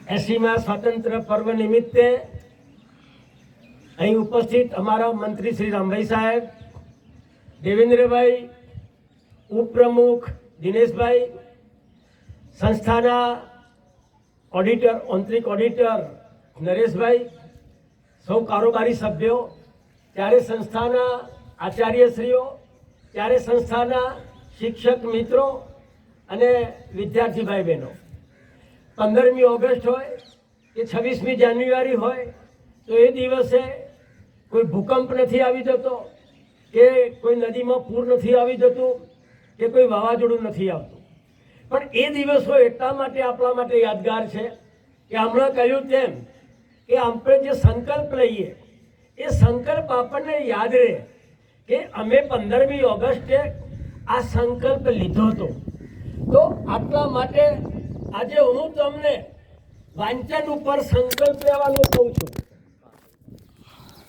80મા સ્વાતંત્ર્ય પર્વ નિમિત્તે અહીં ઉપસ્થિત અમારા મંત્રી શ્રી રામભાઈ સાહેબ, દેવેન્દ્રભાઈ, ઉપપ્રમુખ દિનેશભાઈ, સંસ્થાના ઓડિટર આંતરિક ઓડિટર નરેશભાઈ, સૌ કારોબારી સભ્યો, ત્યારે સંસ્થાના આચાર્યશ્રીઓ, ત્યારે સંસ્થાના શિક્ષક મિત્રો અને વિદ્યાર્થી ભાઈ બહેનો, 15મી ઓગસ્ટ હોય કે 26મી જાન્યુઆરી હોય તો એ દિવસે કોઈ ભૂકંપ નથી આવી જતો, કે કોઈ નદીમાં પૂર નથી આવી જતું, કે કોઈ વાવાઝોડું નથી આવતું, પણ એ દિવસો એટલા માટે આપણા માટે યાદગાર છે કે હમણાં કહ્યું તેમ કે આપણે જે સંકલ્પ લઈએ એ સંકલ્પ આપણને યાદ રહે કે અમે 15મી ઓગસ્ટે આ સંકલ્પ લીધો હતો. તો આટલા માટે આજે હું તમને વાંચન ઉપર સંકલ્પ લેવાનું કહું છું.